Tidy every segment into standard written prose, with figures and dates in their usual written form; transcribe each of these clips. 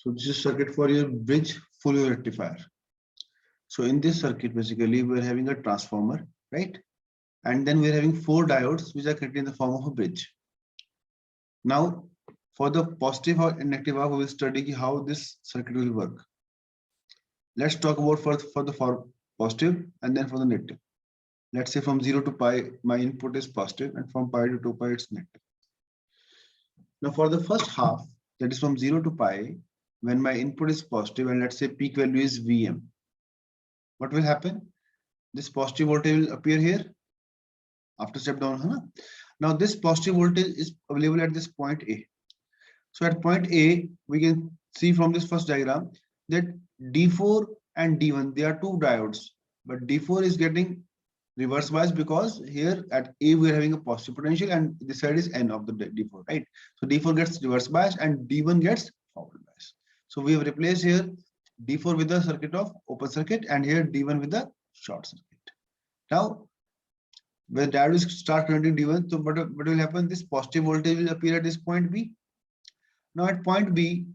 So this is circuit for your bridge full wave rectifier. So in this circuit, basically, we're having a transformer, right? And then we're having 4 diodes, which are connected in the form of a bridge. Now, for the positive or negative half, we will study how this circuit will work. Let's talk about for the positive and then for the negative. Let's say from 0 to pi, my input is positive, and from pi to 2 pi, it's negative. Now, for the first half, that is from 0 to pi, when my input is positive, and let's say peak value is Vm, what will happen? This positive voltage will appear here after step down. Huh? Now, this positive voltage is available at this point A. So at point A, we can see from this first diagram that D4 and D1, they are 2 diodes, but D4 is getting reverse bias because here at A we are having a positive potential and this side is N of the D4, right? So D4 gets reverse bias and D1 gets forward bias. So we have replaced here D4 with the circuit of open circuit and here D1 with the short circuit. Now, when diode start currenting D1, so what will happen? This positive voltage will appear at this point B. Now at point B,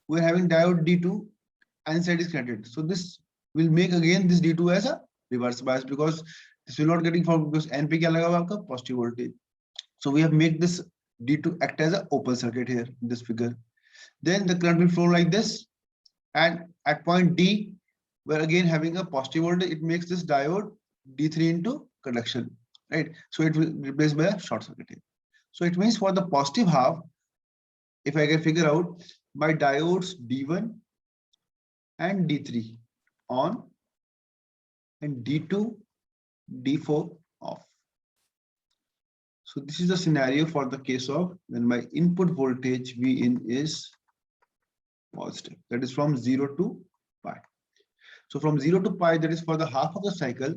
we are having diode D2 and side is connected. So this will make again this D2 as a reverse bias because this will not getting forward because NP kya laga hua aapka positive voltage. So we have made this D2 act as an open circuit here in this figure. Then the current will flow like this, and at point D, we're again having a positive voltage. It makes this diode D3 into conduction, right? So it will replace by a short circuit here. So it means for the positive half, if I can figure out my diodes D1 and D3 on and D2, D4 off. So this is the scenario for the case of when my input voltage Vin is positive. That is from 0 to pi. So from 0 to pi, that is for the half of the cycle,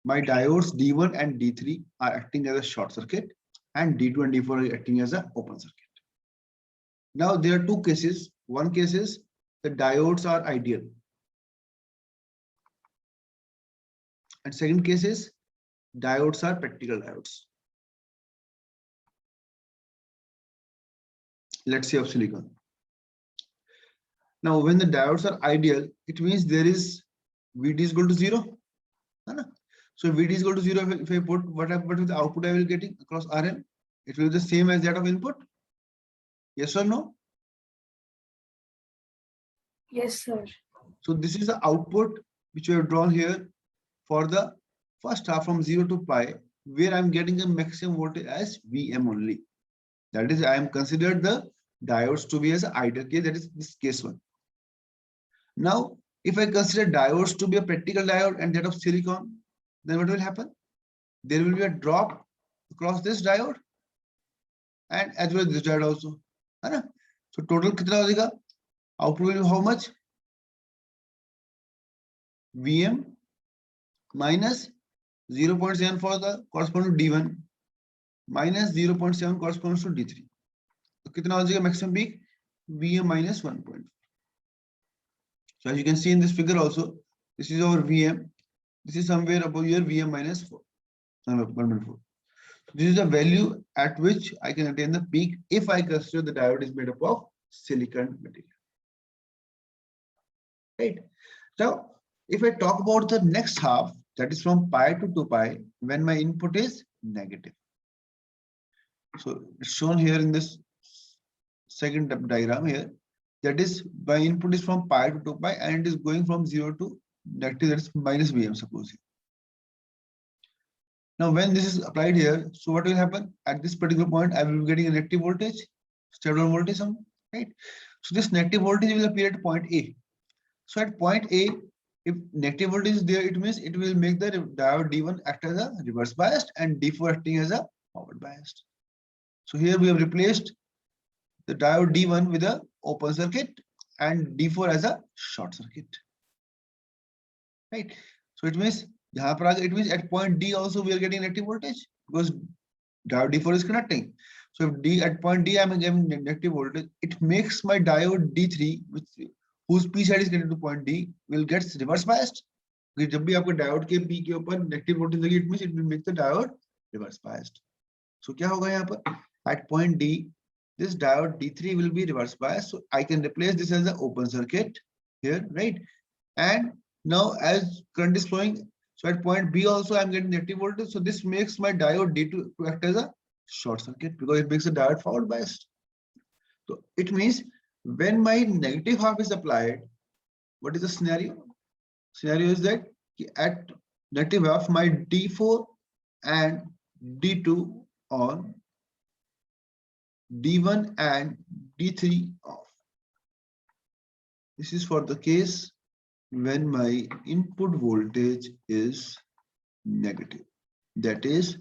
my diodes D1 and D3 are acting as a short circuit and D2 and D4 are acting as an open circuit. Now there are 2 cases. One case is the diodes are ideal. And second case is diodes are practical diodes. Let's say of silicon. Now, when the diodes are ideal, it means there is VD is equal to 0. So if VD is equal to 0, if I put what is the output I will getting across RL, it will be the same as that of input. Yes or no? Yes, sir. So this is the output which we have drawn here for the first half from 0 to pi, where I'm getting a maximum voltage as Vm only. That is, I am considered the diodes to be as an ideal case, that is this case 1. Now, if I consider diodes to be a practical diode and that of silicon, then what will happen? There will be a drop across this diode and as well as this diode also. So total kitna ho jayega? Output will be how much? Vm minus 0.7 for the corresponding to D1 minus 0.7 corresponds to D3. So kitna ho jayega maximum peak? Vm minus 1.4. So as you can see in this figure also, this is our Vm. This is somewhere above your Vm minus 4. 1.4. So this is the value at which I can attain the peak if I consider the diode is made up of silicon material. Right. Now, if I talk about the next half, that is from pi to 2 pi, when my input is negative. So it's shown here in this second diagram here. That is, my input is from pi to 2 pi and it is going from 0 to negative, that is minus Vm, suppose. Now, when this is applied here, so what will happen? At this particular point, I will be getting a negative voltage, step down voltage, right? So this negative voltage will appear at point A. So at point A, if negative voltage is there, it means it will make the diode D1 act as a reverse biased and D4 acting as a forward biased. So here we have replaced the diode D1 with a open circuit and D4 as a short circuit. Right. So it means at point D also we are getting negative voltage because diode D4 is connecting. So if at point D I am getting negative voltage, it makes my diode D3, whose P side is connected to point D, will get reverse biased. Because जब भी आपको diode के P के ऊपर negative voltage लगी, it means it will make the diode reverse biased. So क्या होगा यहाँ पर? At point D, this diode D3 will be reverse bias. So I can replace this as an open circuit here, right? And now as current is flowing, so at point B also I'm getting negative voltage. So this makes my diode D2 to act as a short circuit because it makes the diode forward biased. So it means when my negative half is applied, what is the scenario? Scenario is that at negative half, my D4 and D2 on, D1 and D3 off. This is for the case when my input voltage is negative. That is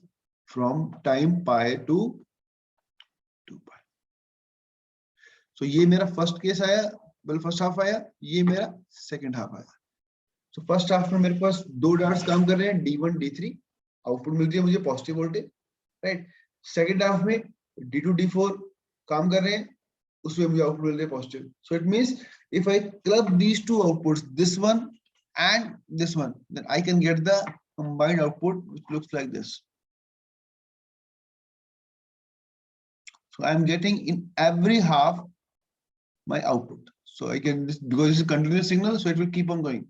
from time pi to 2 pi. So ये मेरा first case आया, बल first half आया, ये मेरा second half आया. So first half में मेरे पास दो डायोड्स काम कर रहे हैं, D1 D3, आउटपुट मिलती है मुझे positive voltage, right. Second half में D2 D4 काम कर रहे हैं, उसमें मुझे आउटपुट मिल रहा है positive. So it means if I club these two outputs, this one and this one, then I can get the combined output which looks like this. So I am getting in every half my output. So I can, because this is continuous signal, so it will keep on going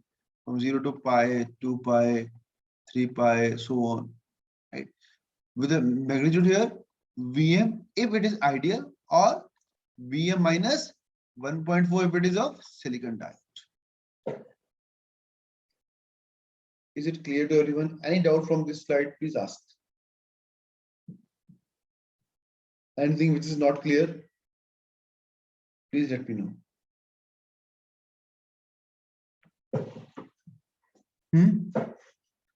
from 0 to pi, 2 pi, 3 pi, so on, right? With the magnitude here, Vm if it is ideal, or Vm minus 1.4 if it is of silicon diode. Is it clear to everyone? Any doubt from this slide, please ask. Anything which is not clear, please let me know.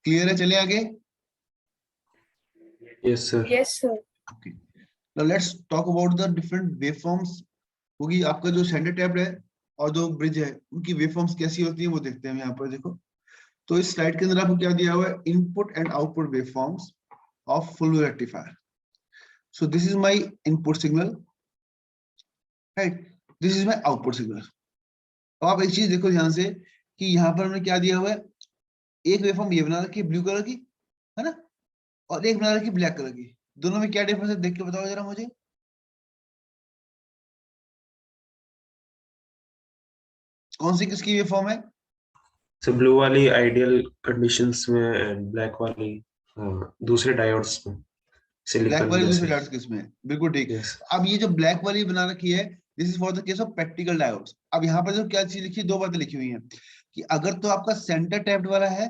Clear है? चले आगे? Yes, sir. Yes, sir. Okay. Now let's talk about the different waveforms. होगी आपका जो centre tap है और जो bridge है, उनकी वेवफॉर्म्स कैसी होती है वो देखते हैं हम यहाँ पर. देखो, तो इस स्लाइड के अंदर आपको क्या दिया हुआ है? Input and output waveforms of full rectifier. So this is my input signal, right. This is my output signal. अब आप एक चीज देखो ध्यान से कि यहाँ पर हमने क्या दिया हुआ है, एक वेवफॉर्म ये बना रखी है ब्लू कलर की, है ना, और एक बना रखी है ब्लैक कलर की. दोनों में क्या डिफरेंस है देख के बताओ जरा मुझे. कौन सी किसकी वेवफॉर्म है? So ब्लू वाली आइडियल कंडीशंस में एंड ब्लैक वाली दूसरे डायोड्स में. ब्लैक वाली दूसरे डायोड्स किसमें? बिल्कुल ठीक. Yes. अब ये जो ब्लैक वाली बना रखी है, this is for the case of practical diodes. अब यहाँ पर जो क्या चीज लिखी है, दो बातें लिखी हुई हैं कि अगर तो आपका सेंटर टैप्ड वाला है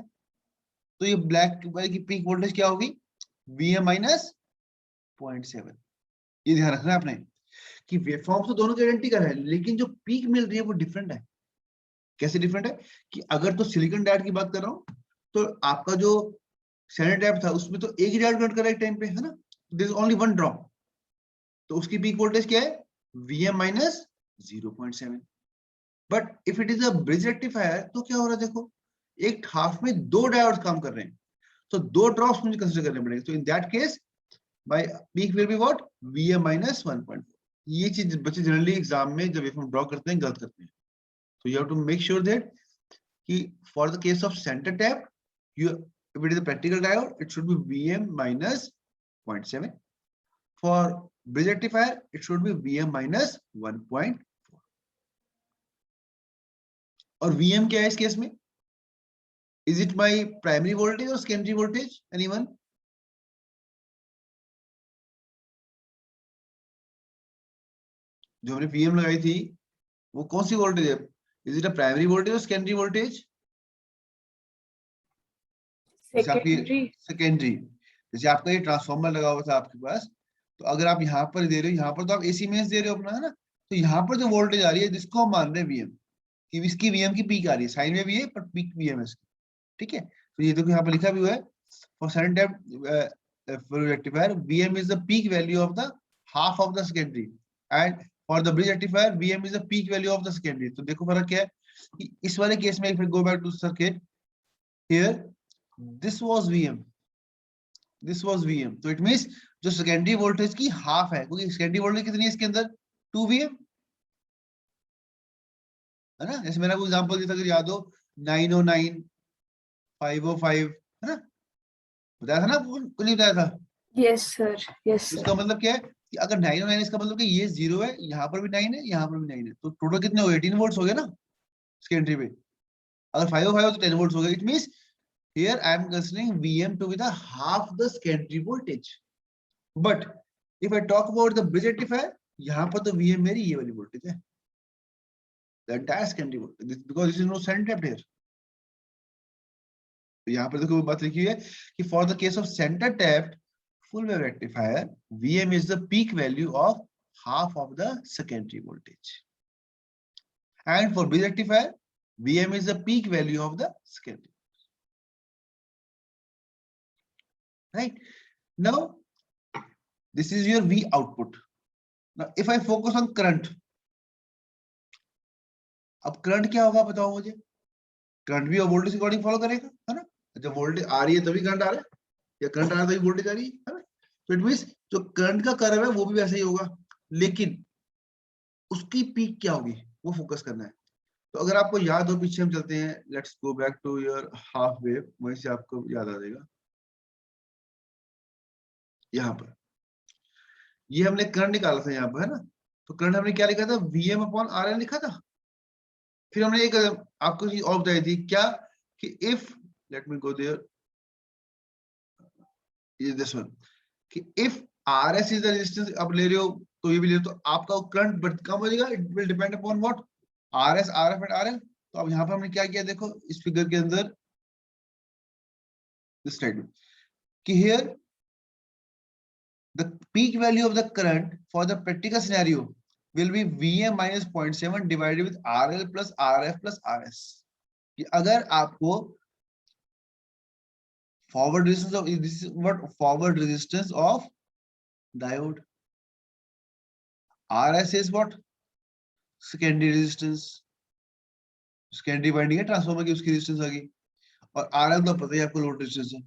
तो ये ब्लैक वाले की पीक वोल्टेज क्या होगी? Vm minus 0.7. ये ध्यान रखना है आपने कि वेवफॉर्म तो दोनों के आइडेंटिकल है, लेकिन जो पीक मिल रही है वो डिफरेंट है. कैसे डिफरेंट है कि अगर तो सिलिकॉन डायोड की बात कर रहा हूं तो आपका जो सेंटर टैप था उसमें तो एक ही डायोड कनेक्ट कर रहा है एक टाइम पे, है ना. There is only one drop, तो उसकी पीक वोल्टेज क्या है? Vm minus 0.7. But if it is a bridge rectifier तो क्या हो रहा है? देखो, एक हाफ में दो डायोड्स काम कर रहे हैं, तो दो ड्रॉप्स मुझे कंसीडर करने पड़ेंगे. तो in that case my peak will be what? Vm minus 1.4. ये चीज बच्चे जनरली एग्जाम में जब वेवफॉर्म ड्रॉ करते हैं गलत करते हैं. So you have to make sure that for the case of center tap, if it is a practical diode, it should be Vm minus 0.7. For bridge rectifier, it should be Vm minus 1.4. और Vm क्या है इस case में? Is it my primary voltage or secondary voltage? Anyone? जो हमने Vm लगाई थी वो कौन सी वोल्टेज है? Is it a primary voltage or secondary voltage? Secondary. जैसे आपका ये ट्रांसफार्मर लगा हुआ था आपके पास, तो अगर आप यहाँ पर दे रहे हो, यहाँ पर तो आप एसी मेंस दे रहे हो अपना, है ना, तो यहाँ पर जो वोल्टेज आ रही है जिसको हम मान रहे हैं Vm, कि इसकी Vm की पीक आ रही है, साइन में भी है पर पीक Vm है इसकी. ठीक है, तो ये देखो यहाँ पर लिखा भी हुआ है for centre tap rectifier Vm is the peak value of the half of the secondary, and for the bridge rectifier Vm is the peak value of the secondary. तो देखो फर्क क्या है कि इस वाले केस में, if we go back to circuit here, this was Vm, this was Vm. तो it means जो secondary voltage की हाफ है, क्योंकि secondary voltage कितनी है इसके अंदर? 2 Vm, है ना. जैसे मैंने कोई एग्जांपल दिया था, अगर याद हो 909 505, है ना, बताया था ना आपको, नहीं बताया था? Yes, sir. Yes, sir. इसका मतलब क्या है? कि अगर 9 और 9 इसका मतलब कि ये 0 है, यहाँ पर भी 9 है, यहाँ पर भी 9 है, तो टोटल कितने हो गए? 18 वोल्ट्स हो गए ना सेकेंडरी पे। अगर 5 और 5 हो तो 10 वोल्ट्स हो गए। It means here I am considering VM to be the half the secondary voltage. But if I talk about the bridge rectifier, यहाँ पर तो VM मेरी ये वाली वोल्टेज है, the entire secondary voltage, because this is no center tapped here. तो यहाँ पर देखो बात लिखी है कि for the case of center tapped full wave rectifier, VM is the peak value of half of the secondary voltage, and for bridge rectifier, VM is the peak value of the secondary. Right now, this is your V output. Now, if I focus on current, अब current क्या होगा बताओ मुझे? Current भी voltage according follow करेगा, है ना? जब वोल्टेज आ रही है तभी करंट आ रहा है, या करंट आ रहा है तभी वोल्टेज आ रही है ना? तो इट मींस जो करंट का कर्व है वो भी वैसे ही होगा, लेकिन उसकी पीक क्या होगी वो फोकस करना है। तो अगर आपको याद हो, पीछे हम चलते हैं, let's go back to your half wave, वहीं से आपको याद आ जाएगा। यहाँ पर ये हमने करंट निकाला था यहाँ पर, है ना? तो करंट हमने क्या लिखा था? VM अपॉन RL लिखा था। फिर हमने एक आपको चीज और बताई थी क्या, कि if, let me go there, is this one, कि if RS is the resistance, आप ले रहे हो तो ये भी ले रहे हो, तो आपका करंट कम हो जाएगा। It will depend upon what? RS, RF and RL। तो अब यहाँ पर हमने क्या किया, देखो इस फिगर के अंदर, दिस स्लाइड में, कि here the peak value of the current for the practical scenario will be VM minus 0.7 divided with RL plus RF plus RS. कि अगर आपको forward resistance of, this is what forward resistance of diode, RS is what secondary resistance, secondary winding है transformer की, उसकी resistance आ गई, और RL तो पता ही आपको लोड रेजिस्टेंस है।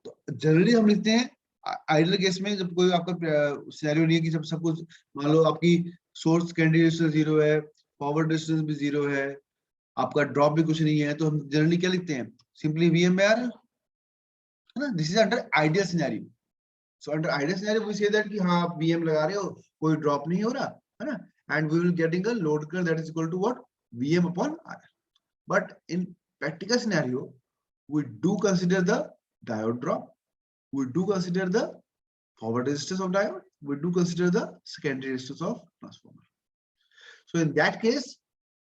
तो जनरली हम लिखते हैं आइडियल केस में, जब कोई आपका सिनेरियो नहीं है कि जब सब कुछ, मान लो आपकी सोर्स सेकेंडरी रेजिस्टेंस 0 है, फॉरवर्ड रेजिस्टेंस भी 0 है, आपका ड्रॉप भी कुछ नहीं है, तो हम जनरली क्या लिखते हैं? सिंपली VM बाय RL, है ना? This is under ideal scenario. So under ideal scenario we say that कि हाँ आप VM लगा रहे हो, कोई ड्रॉप नहीं हो रहा, है ना? And we will getting a load current that is equal to what? VM upon RL। But in practical scenario we do consider the diode drop, we do consider the forward resistance of diode, we do consider the secondary resistance of transformer. So in that case,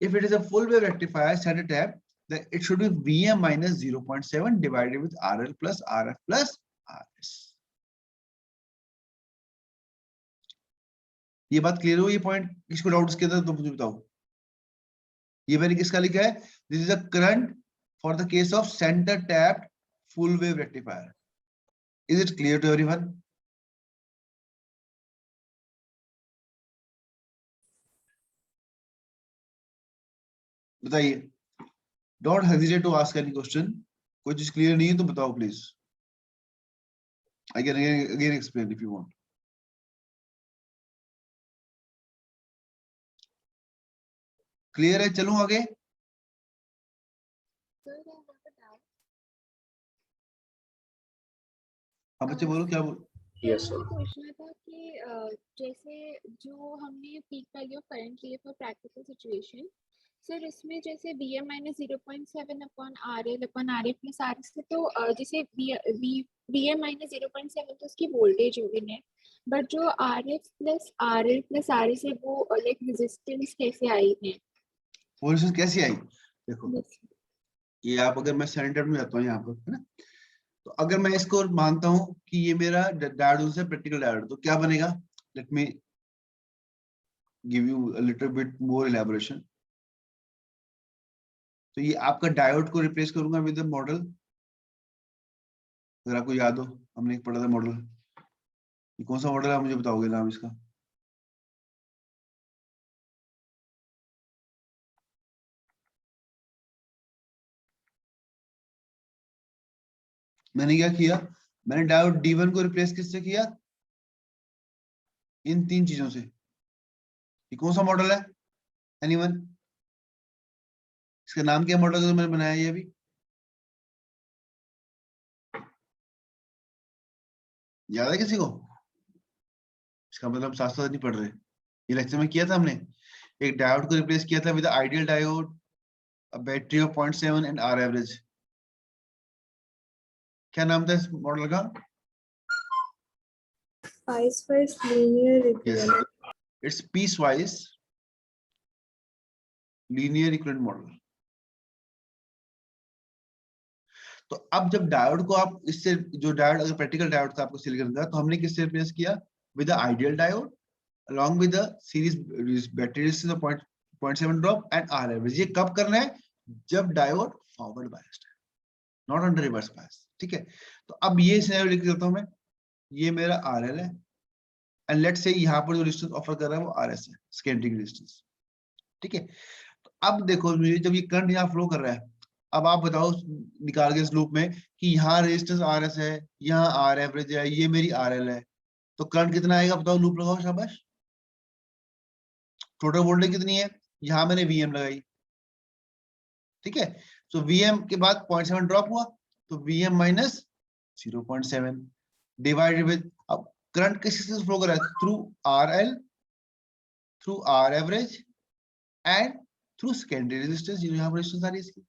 if it is a full wave rectifier center tap, then it should be VM minus 0.7 divided with RL plus RF plus RS. ये बात clear हो? ये point किसको doubt इसके अंदर तो मुझे बताओ। ये मैंने किसका लिखा है? This is a current for the case of centre tapped full wave rectifier. Is it clear to everyone? बताइए, don't hesitate to ask any question. कोई चीज क्लियर नहीं है तो बताओ please, I can again explain if you want. Clear है? चलूं आगे? हाँ बच्चे बोलो, क्या बोल? Yes, मुझे sir. पूछना था कि जैसे जो हमने पीक वैल्यू ऑफ करंट लिए फॉर प्रैक्टिकल सिचुएशन, सर इसमें जैसे VM minus 0.7 upon RL upon RF plus RS से, तो जैसे VM माइनस 0.7 तो उसकी वोल्टेज होगी नेट, बट जो RF plus RL plus RS है वो लाइक रेजिस्टेंस कैसे आई है? वो रेजिस्टेंस कैसी आई? देखो ये आप, अगर मैं सेंटर में जाता हूँ यहाँ पर, है ना, तो अगर मैं इसको मानता हूं कि ये मेरा डायोड से प्रैक्टिकल डायोड, तो क्या बनेगा? Let me give you a little bit more elaboration. तो ये आपका डायोड को रिप्लेस करूंगा विद द मॉडल। अगर आपको याद हो, हमने एक पढ़ा था मॉडल, ये कौन सा मॉडल है मुझे बताओगे नाम इसका? मैंने क्या किया? मैंने डायोड D1 को रिप्लेस किससे किया? इन तीन चीजों से। ये कौन सा मॉडल है? एनीवन? इसका नाम क्या मॉडल जो मैंने बनाया ये अभी? याद है किसी को? इसका मतलब साथ साथ नहीं पढ़ रहे। ये लेक्चर में किया था हमने, एक डायोड को रिप्लेस किया था with ideal diode, a battery of 0.7 and R average. क्या नाम था इस मॉडल का? Spice linear Yes, equivalent. it's piecewise linear equivalent model. तो अब जब डायोड को आप इससे, जो डायोड अगर प्रैक्टिकल डायोड था आपको सिलिकॉन का, तो हमने किससे रिप्लेस किया? With the ideal diode along with the series battery resistance of 0.7 drop and R average। ये कब करना है? जब डायोड फॉरवर्ड बायस्ड है, नॉट अंडर रिवर्स बायस। ठीक है, तो अब ये सिनेरियो लिख देता हूं मैं, ये मेरा RL है एंड लेट्स से यहाँ पर जो रेजिस्टेंस ऑफर कर रहा है वो RS है, सेकेंडरी रेजिस्टेंस। ठीक है, तो अब देखो मुझे जब ये करंट यहाँ फ्लो कर रहा है, अब आप बताओ निकाल के इस लूप में कि यहाँ रेजिस्टेंस RS है, यहाँ R एवरेज है, ये मेरी RL है, तो करंट कितना आएगा बताओ? लूप लगाओ, शाबाश। टोटल वोल्टेज कितनी है? यहाँ मैंने Vm लगाई। ठीक है, तो Vm के बाद 0.7 ड्रॉप हुआ, तो Vm माइनस 0.7 डिवाइडेड विद, अब करंट किससे फ्लो कर रहा है? Through RL, through R average and through secondary resistance, यहाँ पर रेजिस्टेंस आ रही है इसकी।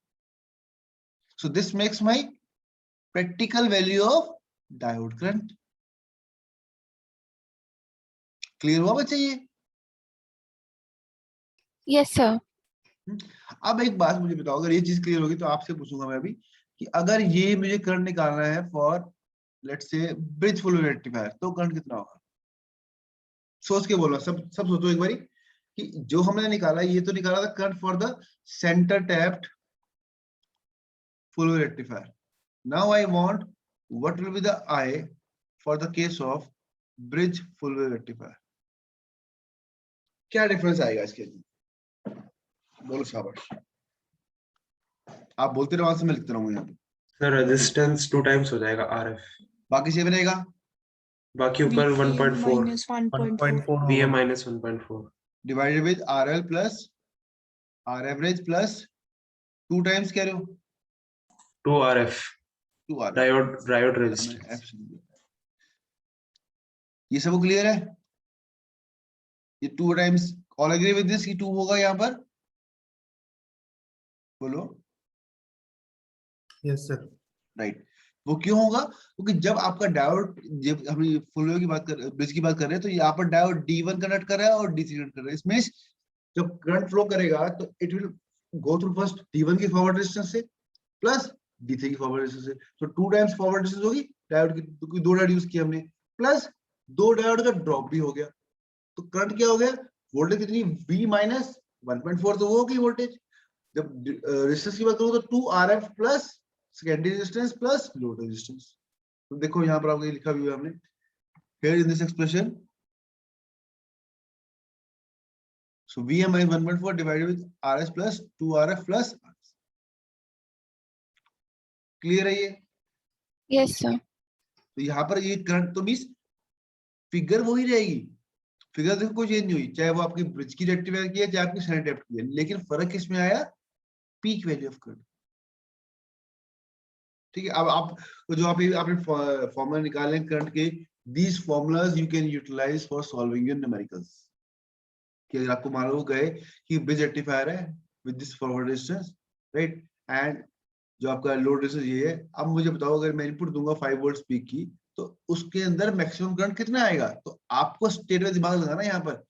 So this makes my practical value of diode current. Clear हुआ बच्चे ये? Yes sir. अब एक बात मुझे बताओ, अगर ये चीज क्लियर होगी तो आपसे पूछूंगा मैं अभी कि अगर ये मुझे करंट निकालना है for let's say bridge full rectifier, तो करंट कितना होगा? सोच के बोलो, सब सोचो एक बारी कि जो हमने निकाला, ये तो निकाला था current for the centre tapped full rectifier. Now I want what will be the I for the case of bridge full rectifier. क्या डिफरेंस आएगा इसके लिए? बोलो शाबाश। आप बोलते रहो, वहां से मैं लिखता रहूंगा यहाँ पे। सर रेजिस्टेंस 2 टाइम्स हो जाएगा RF, बाकी से बनेगा बाकी ऊपर 1.4 1.4 Vm minus 1.4 divided with RL plus R average plus 2 times कह रहे हो 2 RF 2 RL। Diode resistance. ये सब क्लियर है? ये 2 times, all agree with this कि 2 होगा यहाँ पर? बोलो। Yes sir. राइट, वो क्यों होगा? क्योंकि जब आपका डायोड, जब हम फुल वेव की बात कर, ब्रिज की बात कर रहे हैं, तो यहाँ पर डायोड D1 कनेक्ट कर रहा है और D3 कनेक्ट कर रहा है। इसमें जब करंट फ्लो करेगा तो it will go through first D1 की फॉरवर्ड रेजिस्टेंस से प्लस D3 की फॉरवर्ड रेजिस्टेंस से, तो 2 टाइम्स फॉरवर्ड रेजिस्टेंस होगी डायोड की, क्योंकि 2 डायोड यूज किया हमने, प्लस 2 डायोड का ड्रॉप भी हो गया, तो करंट क्या हो गया? वोल्टेज कितनी? V माइनस 1.4, तो वो होगी वोल्टेज। जब रेजिस्टेंस की बात करूं तो 2 RF plus secondary resistance plus load resistance. तो देखो यहाँ पर आपको ये लिखा भी है हमने, here in this expression, so Vm is 1.4 divided with RS plus 2 RF plus RS। Clear है ये? Yes sir. तो यहाँ पर ये करंट तो मींस फिगर वही रहेगी, फिगर देखो कोई चेंज नहीं हुई, चाहे वो आपकी ब्रिज की रेक्टिफायर की है चाहे आपकी सेंटर टैप की है, लेकिन फर्क किसमें आया? Peak value of current. ठीक है, अब आप जो आपने फॉर्मूला निकाले करंट के, these formulas you can utilize for solving your numericals। कि अगर आपको मालूम गए कि ब्रिज रेक्टिफायर है with this forward resistance, right, and जो आपका लोड रेजिस्टेंस ये है, अब मुझे बताओ अगर मैं इनपुट दूंगा 5 वोल्ट पीक की, तो उसके अंदर मैक्सिमम करंट कितना आएगा? तो आपको स्टेट में दिमाग लगाना यहाँ पर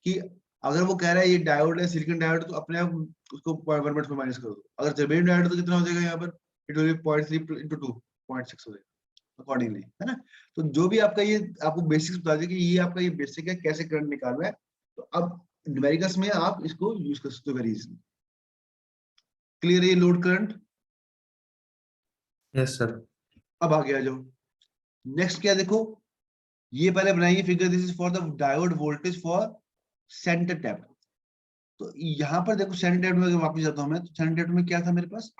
कि अगर वो कह रहा है ये डायोड है सिलिकॉन डायोड, तो अपने आप उसको 0.1 माइनस कर दो। अगर जर्मेनियम डायोड तो कितना हो जाएगा यहाँ पर? इट विल बी 0.3 into 2 0.6 हो जाएगा अकॉर्डिंगली, है ना। तो जो भी आपका ये आपको बेसिक्स बता दें कि ये आपका ये बेसिक है कैसे करंट निकालना है, तो अब न्यूमेरिकल्स में आप इसको यूज कर सकते हो वेरी इजीली। क्लियर है ये लोड करंट? Yes sir. अब आगे आ जाओ, नेक्स्ट क्या देखो, ये पहले बनाइए figure, this is for the diode voltage for centre tap. तो यहाँ पर देखो सेंटर टैप में अगर वापस जाता हूं मैं, तो सेंटर टैप में क्या था मेरे पास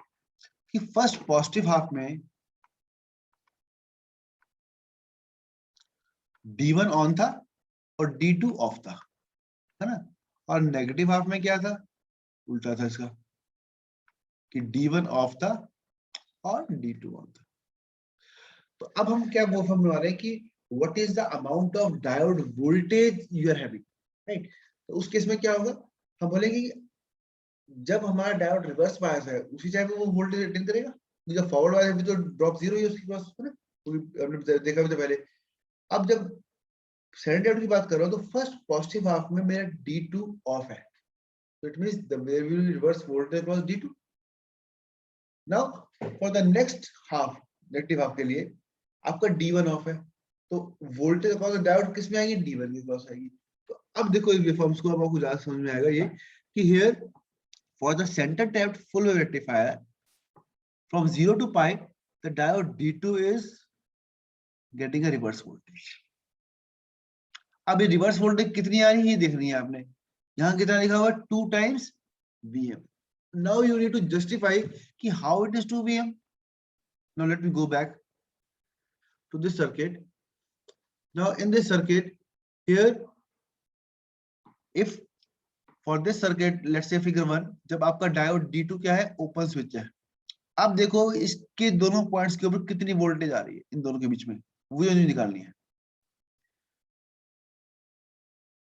कि फर्स्ट पॉजिटिव हाफ में D1 ऑन था और D2 ऑफ था, है ना, और नेगेटिव हाफ में क्या था? उल्टा था इसका, कि D1 ऑफ था और D2 ऑन था। तो अब हम क्या वो फॉर्म बना रहे हैं कि what is the amount of diode voltage you are having, right? तो उस केस में क्या होगा, हम बोलेंगे कि जब हमारा डायोड रिवर्स बायस है उसी टाइम पे वो वोल्टेज अटेन करेगा, जब फॉरवर्ड बायस है तो ड्रॉप जीरो ही है उसके पास, है ना, हमने देखा भी था पहले। अब जब सेकेंड डायोड की बात कर रहा हूं तो फर्स्ट पॉजिटिव हाफ में मेरा D2 ऑफ है, so it means there will be reverse voltage across D2. Now for the next half, negative half के लिए आपका D1 ऑफ है, तो वोल्टेज अक्रॉस द डायोड किस में आएगी, D1 के क्रॉस आएगी। तो अब देखो ये वेवफॉर्म्स को अब आपको ज्यादा समझ में आएगा ये कि here for the centre tapped full wave rectifier from 0 to pi the diode D2 is getting a reverse voltage। अब ये रिवर्स वोल्टेज कितनी आ रही है ये देखनी है आपने, यहाँ कितना लिखा हुआ 2 times Vm। Now you need to justify कि how it is 2 Vm। Now let me go back to this circuit। Now in this circuit here, if for this circuit let's say figure 1, जब आपका diode D2 क्या है, open switch है। अब देखो इसके दोनों पॉइंट्स के ऊपर कितनी वोल्टेज आ रही है इन दोनों के बीच में, वो निकालनी है।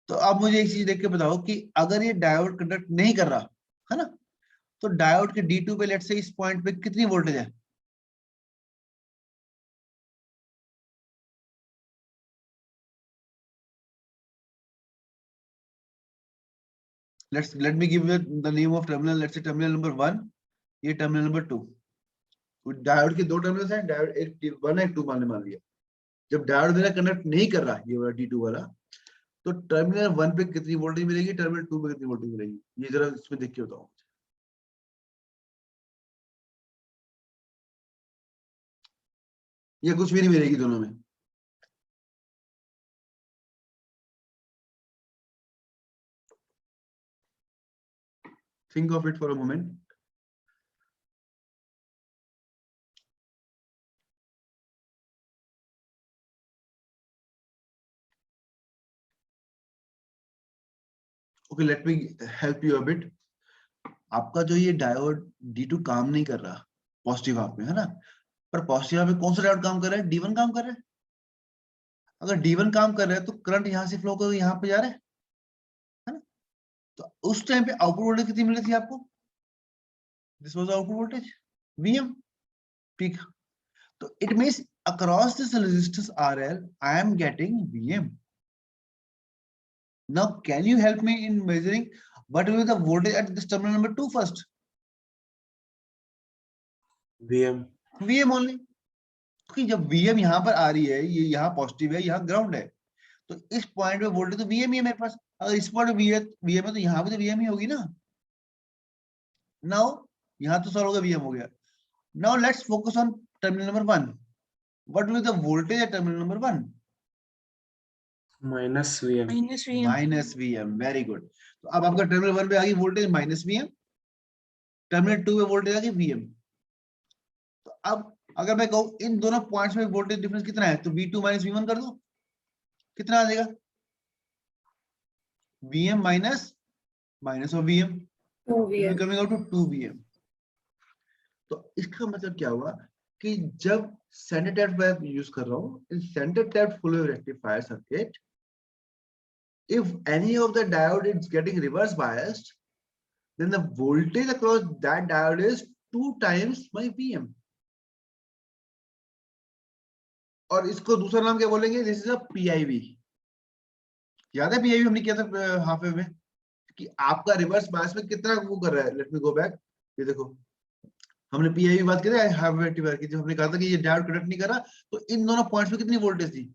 तो अब मुझे एक चीज देख के बताओ कि अगर ये डायोड कंडक्ट नहीं कर रहा है ना, तो डायोड के D2 पे लेट्स से इस पॉइंट पे कितनी वोल्टेज है, let me give you the name of terminal, let's say terminal number 1, ये terminal number 2। डायोड के दो टर्मिनल्स हैं, डायोड एक 1 है 2 मान लिया। जब डायोड मेरा कनेक्ट नहीं कर रहा ये वाला D2 वाला, तो टर्मिनल 1 पे कितनी वोल्टेज मिलेगी, टर्मिनल 2 पे कितनी वोल्टेज मिलेगी, ये जरा इसमें देख के बताओ। ये कुछ भी नहीं मिलेगी दोनों में। Think of it for a moment। Okay, let me help you a bit। आपका जो ये डायोड D2 काम नहीं कर रहा पॉजिटिव हाफ में, है ना, पर पॉजिटिव हाफ में कौन सा डायोड काम कर रहा है, D1 काम कर रहा है। अगर D1 काम कर रहा है तो करंट यहाँ से फ्लो कर यहाँ पे जा रहा है ना, तो उस टाइम पे आउटपुट वोल्टेज कितनी मिल रही थी आपको, this was output voltage Vm peak. तो it means across this resistance RL I am getting Vm। Now can you help me in measuring what will be the voltage at this terminal number 2 first? Vm only। क्योंकि जब Vm यहाँ पर आ रही है, ये यहाँ positive है यहाँ ग्राउंड है, तो इस पॉइंट पे वोल्टेज तो Vm ही है मेरे पास। अगर इस पॉइंट पे Vm है तो यहाँ पे तो Vm ही होगी ना। नाउ यहाँ तो सॉल्व हो गया, Vm हो गया। Now let's focus on terminal number 1। What will be the voltage at terminal number 1? -Vm minus Vm, very good. तो अब आपका टर्मिनल 1 पे आ गई वोल्टेज -Vm, टर्मिनल 2 पे वोल्टेज आ गई Vm। तो अब अगर मैं कहूं इन दोनों पॉइंट्स में वोल्टेज डिफरेंस कितना है, तो V2 - V1 कर दो, कितना आ जाएगा, Vm minus of Vm, coming out to 2 Vm। तो इसका मतलब क्या हुआ कि जब सेंटर टैप्ड वेव यूज कर रहा हूं इन centre tapped full wave rectifier circuit, if any of the diode is getting reverse biased, then the voltage across that diode is 2 times my Vm। और इसको दूसरा नाम क्या बोलेंगे, दिस इज अ PIV। याद है PIV हमने किया था हाफ वेव में कि आपका रिवर्स बायस में कितना वो कर रहा है। लेट मी गो बैक, ये देखो हमने PIV बात की थी हाफ वेव रेक्टिफायर की, जब हमने कहा था कि ये डायोड कनेक्ट नहीं कर रहा तो इन दोनों पॉइंट्स पे कितनी वोल्टेज थी,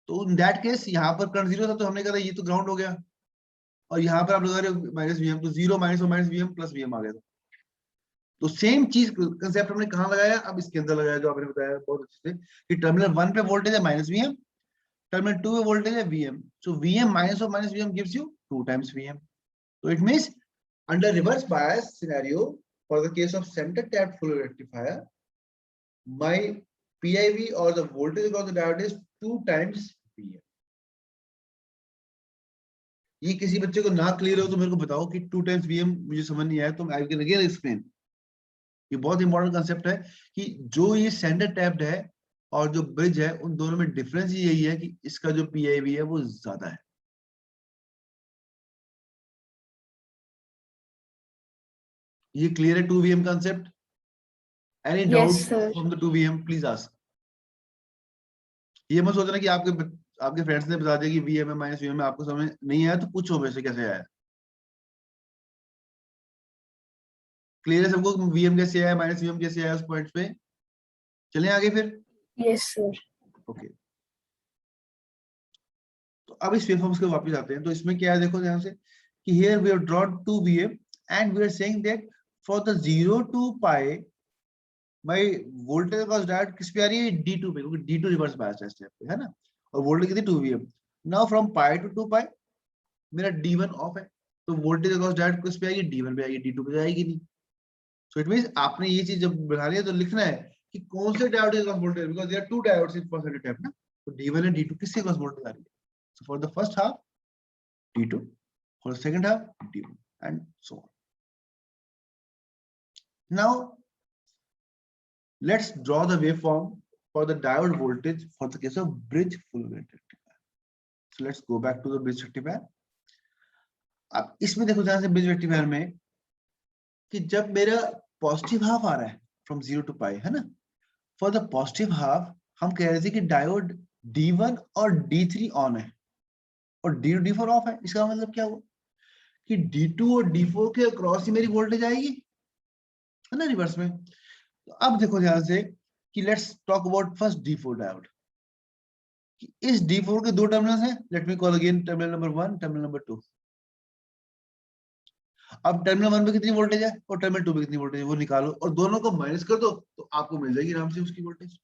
तो इन दैट केस यहाँ पर करंट 0 था तो हमने कहा था ये तो ग्राउंड हो गया, और यहाँ पर आप लगा रहे हो -Vm, तो 0 - Vm प्लस Vm आ गया था। तो सेम चीज कंसेप्ट हमने कहाँ लगाया, अब इसके अंदर लगाया जो आपने बताया बहुत अच्छे से कि टर्मिनल 1 पे वोल्टेज है -Vm, टर्मिनल 2 पे वोल्टेज है Vm, so Vm minus of -Vm gives you 2 times Vm। So it means under reverse bias scenario for the case of center tapped full rectifier, my PIV or the voltage of the diode is 2 times Vm। ये किसी बच्चे को ना clear हो तो मेरे को बताओ कि 2 times Vm मुझे समझ नहीं आया, तो आई कैन अगेन एक्सप्लेन। ये बहुत इंपॉर्टेंट कंसेप्ट है कि जो ये सेंटर टैप्ड है और जो ब्रिज है उन दोनों में डिफरेंस यही है कि इसका जो पीआईवी है वो ज्यादा है। ये क्लियर है 2VM concept? Any Yes, doubt sir. From the 2VM please ask. ये मत सोचना कि आपके फ्रेंड्स ने बता दिया कि वीएम है माइनस वीएम है, आपको समझ नहीं आया तो पूछो मेरे से कैसे आया। क्लियर है सबको वीएम कैसे आया, माइनस वीएम कैसे आया उस पॉइंट पे? चलें आगे फिर। Yes, sir. ओके, तो अब इस वेवफॉर्म्स के वापस आते हैं। तो इसमें क्या है देखो ध्यान से कि here we have drawn 2VM and we are saying that for the 0 to pi my voltage across diode किस पे आ रही है? D2 पे, क्योंकि D2 रिवर्स बायस है स्टेप पे, है ना। और वोल्टेज कितनी 2VM। Now from pi to 2 pi मेरा D1 ऑफ है, तो वोल्टेज अक्रॉस डायोड किस पे आएगी? D1 पे आएगी, D2 पे आएगी नहीं। सो इट मींस आपने ये चीज जब बनानी है तो लिखना है कि कौन से डायोड के cross voltage, because there are two diodes in first circuit type ना। तो D1 एंड D2 किसके क्रॉस वोल्टेज आ रही है? So for the first half D2, for the second half D1, and so on. Now let's draw the waveform for the diode voltage for the case of bridge full wave rectifier. So let's go back to the bridge rectifier. अब इसमें देखो ध्यान से bridge rectifier में कि जब मेरा positive half आ रहा है फ्रॉम 0 to पाई, है ना, फॉर द पॉजिटिव हाफ हम कह रहे थे कि डायोड D1 और D3 ऑन है और D2 D4 ऑफ है। इसका मतलब क्या हुआ कि D2 और D4 के अक्रॉस ही मेरी वोल्टेज आएगी, है ना, रिवर्स में। तो अब देखो ध्यान से कि let's talk about first D4 diode. इस D4 के दो टर्मिनल्स हैं, let me call again terminal number 1, terminal number 2। अब टर्मिनल 1 पे कितनी वोल्टेज है और टर्मिनल 2 पे कितनी वोल्टेज है वो निकालो और दोनों को माइनस कर दो तो आपको मिल जाएगी आराम से उसकी वोल्टेज।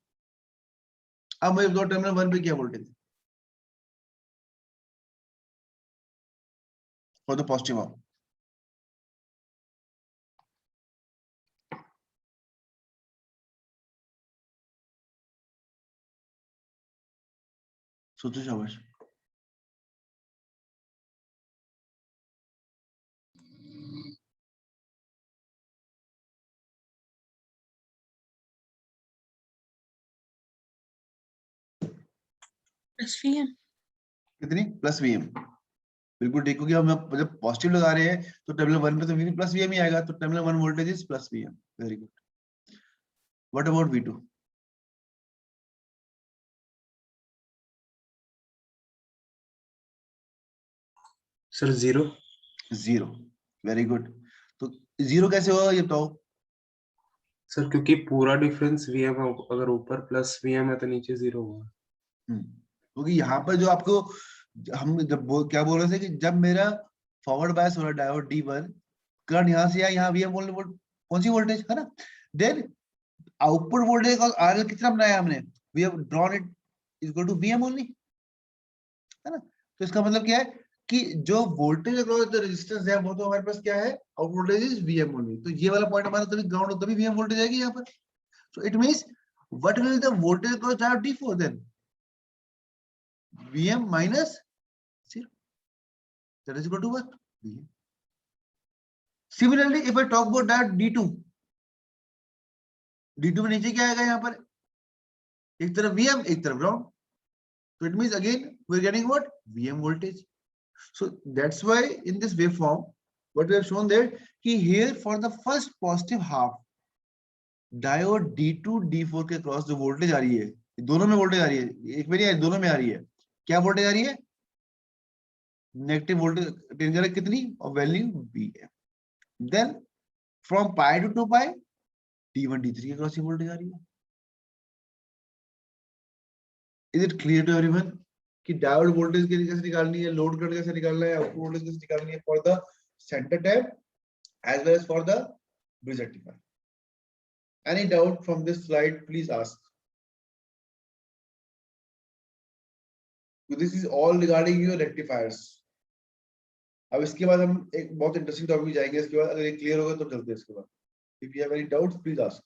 अब मुझे बताओ टर्मिनल 1 पे क्या वोल्टेज है फॉर द पॉजिटिव हाफ? सोचो शाबाश। कितनी? Plus VM. बिल्कुल ठीक, क्योंकि हम जब पॉजिटिव लगा रहे हैं तो टर्मिनल 1 पे तो प्लस वीएम ही आएगा, तो terminal 1 voltage is plus VM. Very good. What about V2? Sir 0। 0। Very good. तो 0 कैसे होगा ये बताओ? सर क्योंकि पूरा डिफरेंस वीएम है, अगर ऊपर प्लस वीएम है तो नीचे 0 होगा। क्योंकि यहाँ पर जो आपको हम क्या बोल रहे थे कि जब मेरा फॉरवर्ड बायस वाला डायोड D1 करंट यहाँ से यहाँ वीएम कौन सी वोल्टेज, है ना, देन आउटपुट वोल्टेज का आरएल कितना बनाया हमने? We have drawn it equal to VM only, है ना। तो इसका मतलब क्या है कि जो वोल्टेज अक्रॉस द रेजिस्टेंस है वो तो हमारे पास क्या है? Out voltage is VM only. तो ये वाला पॉइंट हमारा तभी ग्राउंड हो तभी वीएम वोल्टेज आएगी यहाँ पर। So it means what will the voltage across diode D4 then? VM minus 0, that is equal to what? VM. Similarly, if I talk about that D2 में नीचे क्या आएगा यहाँ पर? एक तरफ VM एक तरफ ground, so it means again we're getting what? VM voltage. So that's why in this waveform what we have shown there कि here for the first positive half diode D2 D4 के cross जो voltage आ रही है, दोनों में voltage आ रही है, एक में नहीं आ रही, दोनों में आ रही है। क्या वोल्टेज आ रही है? नेगेटिव वोल्टेज अटेन कर कितनी और value VM। Then from pi to 2 pi D1 D3 के क्रॉस वोल्टेज आ रही है। Is it clear to everyone कि डायोड वोल्टेज कैसे निकालनी है, लोड करंट कैसे निकालना है, आउटपुट वोल्टेज कैसे निकालनी है for the centre tap as well as for the bridge rectifier? Any doubt from this slide please ask. So this is all regarding your rectifiers. अब इसके बाद हम एक बहुत इंटरेस्टिंग टॉपिक जाएंगे। इसके बाद अगर ये क्लियर होगा तो चलते हैं इसके बाद। If you have any doubts please ask.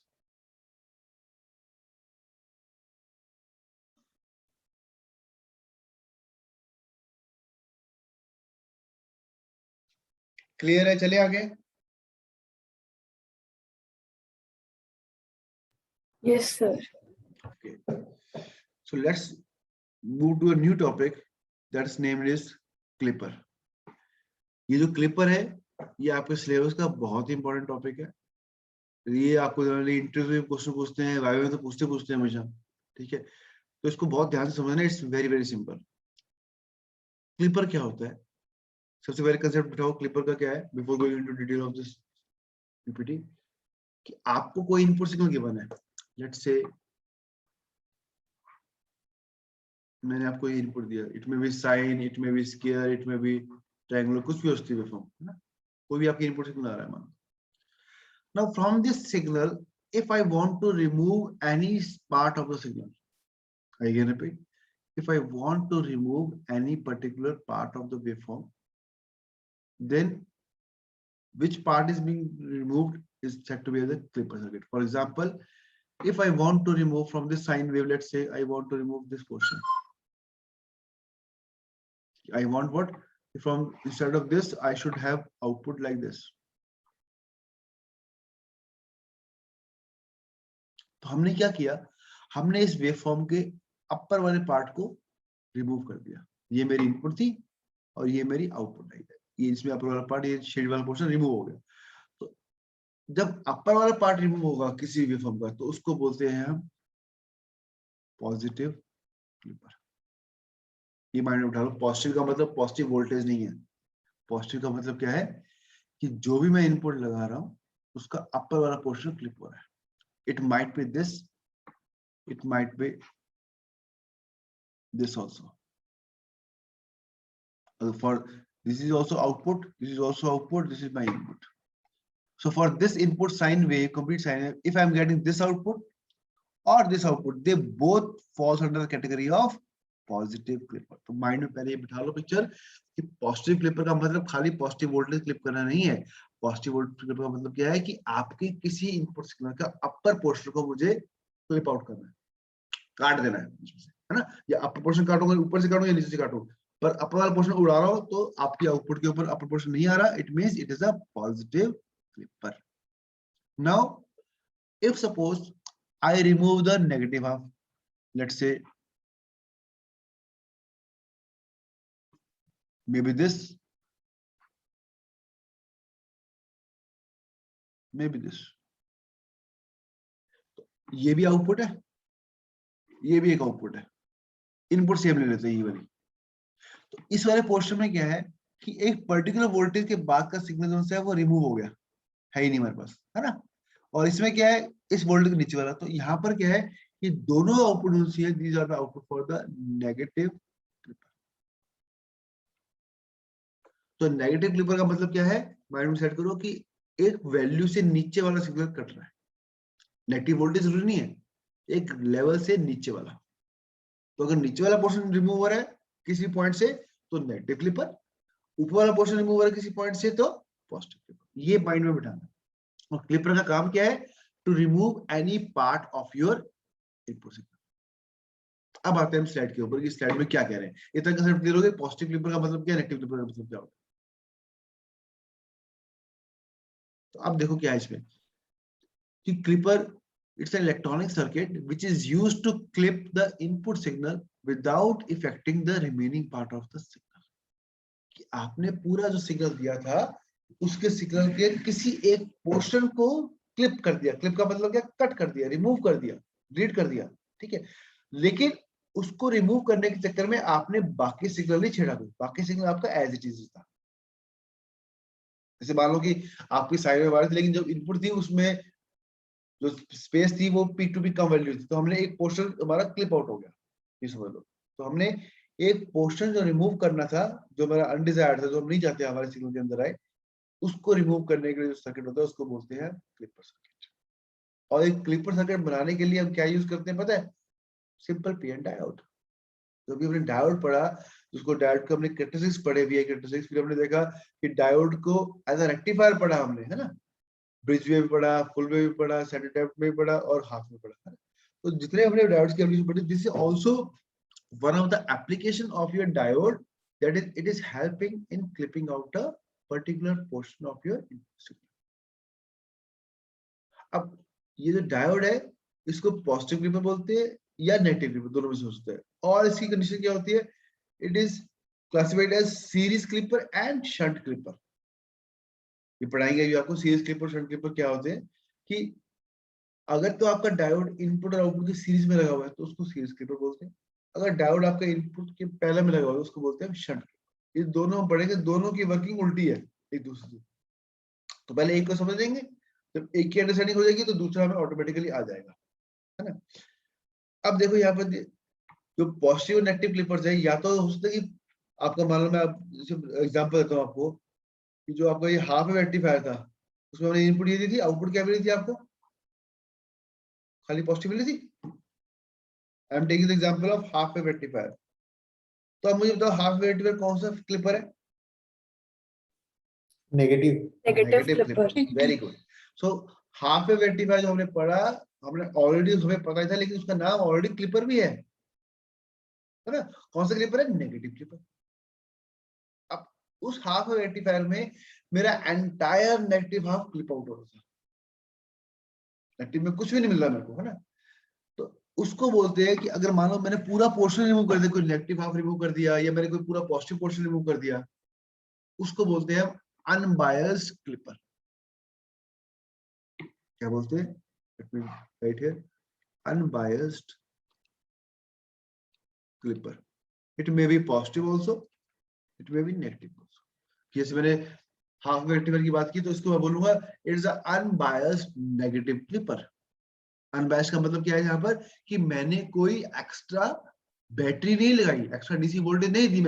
Clear है? चले आगे। Yes, sir. Okay. So let's move to a new topic that's named is clipper. ये जो clipper है ये आपके सिलेबस का बहुत ही इंपॉर्टेंट टॉपिक है। ये आपको इंटरव्यू में क्वेश्चन पूछते हैं, वाइवा में तो पूछते हैं हमेशा, ठीक है। तो इसको बहुत ध्यान से समझना, it's very very simple. Clipper क्या होता है, सबसे पहले कंसेप्ट बताओ क्लिपर का क्या है before going into detail of this PPT. कि आपको कोई इनपुट सिग्नल गिवन है, लेट्स से मैंने आपको ये इनपुट दिया, इट में बी साइन, इट में बी स्क्वायर, इट में बी ट्रायंगुलर, कुछ भी होती है फॉर्म, है ना। कोई भी आपकी इनपुट सिग्नल आ रहा है मान। Now from this signal if I want to remove any part of the signal, I again repeat, if I want to remove any particular part of the waveform, then which part is being removed is said to be the clipper circuit. For example, if I want to remove from this sine wave, let's say I want to remove this portion. I want what? From instead of this, I should have output like this. तो हमने क्या किया, हमने इस waveform के अपर वाले part को remove कर दिया। ये मेरी इनपुट थी और ये मेरी आउटपुट आई है। ये इसमें अपर वाला पार्ट, ये शेड वाला पोर्शन रिमूव हो गया। तो जब अपर वाला पार्ट रिमूव होगा किसी वेवफॉर्म का, तो उसको बोलते हैं हम पॉजिटिव क्लिपर। ये माइंड में उठा लो, पॉजिटिव का मतलब पॉजिटिव वोल्टेज नहीं है। पॉजिटिव का मतलब क्या है कि जो भी मैं इनपुट लगा रहा हूं उसका अपर वाला पोर्शन क्लिप हो रहा है। It might be this, it might be this also. For this is also output, this is also output, this is my input. So for this input sine wave, complete sine wave, if I am getting this output or this output, they both falls under the category of positive clipper. तो mind में पहले ये बिठा लो picture कि positive clipper का मतलब खाली positive voltage clip करना नहीं है। पॉजिटिव वोल्टेज क्लिपर का मतलब क्या है कि आपके किसी इनपुट सिग्नल का अपर पोर्शन को मुझे क्लिप आउट करना है, काट देना है इसमें से, है ना। या अपर पोर्शन काटूंगा, ऊपर से काटूंगा या नीचे से काटूं, पर अपर वाला पोर्शन उड़ा रहा हो तो आपकी आउटपुट के ऊपर अपर पोर्शन नहीं आ रहा, it means it is a positive clipper. Now if suppose I remove the negative half, let's say maybe this, maybe this, ये भी आउटपुट है, ये भी एक आउटपुट है, इनपुट सेम ले लेते हैं ये वाली। तो इस वाले पोर्शन में क्या है कि एक पर्टिकुलर वोल्टेज के बाद का सिग्नल जो है वो रिमूव हो गया, है ही नहीं हमारे पास, है ना। और इसमें क्या है, इस वोल्टेज के नीचे वाला, तो यहाँ पर क्या है कि दोनों आउटपुट है, these are the output for the negative clipper. तो नेगेटिव क्लिपर का मतलब क्या है, माइंड में सेट करो कि एक वैल्यू से नीचे वाला सिग्नल कट रहा है। नेगेटिव वोल्टेज जरूरी नहीं है, एक लेवल से नीचे वाला। तो अगर नीचे वाला पोर्शन रिमूव हो रहा है किसी पॉइंट से तो नेगेटिव क्लिपर, ऊपर वाला पोर्शन रिमूव हो रहा है किसी पॉइंट से तो पॉजिटिव क्लिपर। ये माइंड में बिठाना। और क्लिपर का काम क्या है, to remove any part of your input signal. अब आते हैं हम स्लाइड के ऊपर कि स्लाइड में क्या कह रहे हैं। इतना कंसेप्ट क्लियर हो गया, पॉजिटिव क्लिपर का मतलब क्या है, नेगेटिव क्लिपर का मतलब क्या होता है। तो अब देखो क्या है इसमें कि clipper, it's an electronic circuit which is used to clip the input signal without affecting the remaining part of the signal. कि आपने पूरा जो सिग्नल दिया था उसके सिग्नल के किसी एक पोर्शन को क्लिप कर दिया। क्लिप का मतलब क्या, कट कर दिया, रिमूव कर दिया, डिलीट कर दिया, ठीक है। लेकिन उसको रिमूव करने के चक्कर में आपने बाकी सिग्नल नहीं छेड़ा, बाकी सिग्नल आपका एज इट इज था। जैसे मान लो कि आपकी साइड में वायर थी, लेकिन जो इनपुट थी उसमें जो स्पेस थी वो पीक टू पीक कम वैल्यू थी, तो हमने एक पोर्शन हमारा क्लिप आउट हो गया, ये समझ लो। तो हमने एक पोर्शन जो रिमूव करना था, जो हमारा अनडिजायर्ड था, जो हम नहीं चाहते हमारे सिग्नल के अंदर आए, उसको रिमूव करने के लिए जो सर्किट होता है उसको बोलते हैं क्लिपर सर्किट। और एक क्लिपर सर्किट बनाने के लिए हम क्या यूज करते हैं पता है, सिंपल पी एन डायोड। तो अभी हमने डायोड पढ़ा, उसको डायोड को हमने कैरेक्टरिस्टिक्स पढ़े भी है, कैरेक्टरिस्टिक्स फिर हमने देखा कि डायोड को एज अ रेक्टिफायर पढ़ा हमने, है ना। ब्रिज में भी पढ़ा, फुल में भी पढ़ा, सेंटर टैप में भी पढ़ा और हाफ में पढ़ा। तो जितने हमने डायोड्स की एप्लीकेशन पढ़ी, this is also one of the application of your diode, that is it is helping in clipping out a particular portion of your input signal. अब ये जो डायोड है इसको पॉजिटिव क्लिपर बोलते हैं, या नेगेटिव क्लिपर, दोनों में से हो सकता है। और इसकी कंडीशन क्या होती है, it is classified as series clipper and shunt clipper. ये पढ़ाएंगे अभी आपको सीरीज क्लिपर शंट क्लिपर क्या होते हैं। कि अगर तो आपका डायोड इनपुट और आउटपुट की सीरीज में लगा हुआ है तो उसको सीरीज क्लिपर बोलते हैं। अगर डायोड आपका इनपुट के पहले में लगा हुआ है उसको बोलते हैं शंट क्लिपर। ये दोनों पढ़ेंगे, दोनों की वर्किंग उल्टी है एक दूसरे से। तो पहले एक को समझ लेंगे, जब एक की अंडरस्टैंडिंग हो जाएगी तो दूसरा हमें ऑटोमेटिकली आ जाएगा, है ना। अब देखो यहाँ पर जो पॉजिटिव और नेगेटिव क्लिपर्स है, या तो हो सकता है कि आपका मालूम है, आप एग्जांपल देता हूँ आपको, कि जो आपका ये हाफ वेव रेक्टिफायर था उसमें हमने इनपुट ये दी थी, आउटपुट क्या मिली थी आपको, खाली पॉजिटिव मिली थी। I am taking the example of half wave rectifier. तो अब मुझे बताओ हाफ वेव रेक्टिफायर कौन सा क्लिपर है? Negative clipper. clipper. Very good. So half wave rectifier जो हमने पढ़ा, हमने ऑलरेडी हमें पता ही था, लेकिन उसका नाम ऑलरेडी क्लिपर भी है ना। कौन सा क्लिपर है? Negative clipper. अब उस हाफ वेव रेक्टिफायर में मेरा entire negative half clip out हो रहा था, नेगेटिव में कुछ भी नहीं मिल रहा मेरे को, है ना। तो उसको बोलते हैं कि अगर मान लो मैंने पूरा पोर्शन रिमूव कर दिया, कोई नेगेटिव हाफ रिमूव कर दिया, या मैंने कोई पूरा पॉजिटिव पोर्शन रिमूव कर दिया, उसको बोलते हैं अनबायस्ड क्लिपर। क्या बोलते हैं? Let me right here, unbiased clipper. It may be positive also, it may be negative also. जैसे मैंने हाफ वेव रेक्टिफायर की बात की, तो इसको मैं बोलूंगा it is unbiased negative clipper. Unbiased का मतलब क्या है यहाँ पर, कि मैंने कोई एक्स्ट्रा बैटरी नहीं लगाई, एक्स्ट्रा डीसी वोल्टेज नहीं दी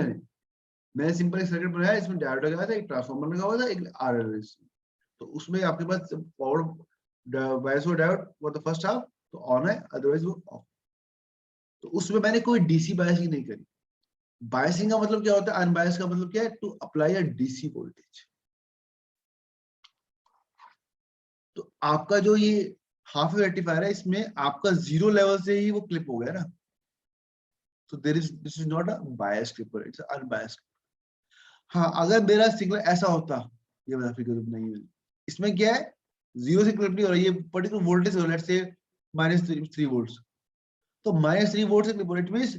मैंने सिंपल एक सर्किट बनाया, इसमें डायोड लगाया था, एक ट्रांसफार्मर लगा हुआ था, एक आरएलएस। तो उसमें आपके पास पावर बायस और डायोड वो द फर्स्ट हाफ तो ऑन है, अदरवाइज वो ऑफ। तो उसमें मैंने कोई डीसी बायसिंग नहीं करी। बायसिंग का मतलब क्या होता है, अनबायस्ड का मतलब क्या है, to apply a DC voltage. तो आपका जो ये हाफ वेव रेक्टिफायर है, इसमें आपका जीरो लेवल से ही वो क्लिप हो गया ना। So this is not a biased clipper, it's an unbiased. हाँ, अगर मेरा सिग्नल ऐसा होता, ये वाला फिगर नहीं है, इसमें क्या है, जीरो से क्लिप नहीं हो रहा है, ये पर्टिकुलर वोल्टेज है, लेट्स से -3 वोल्ट्स। तो -3 वोल्ट से क्लिप हो रहा है, इट मींस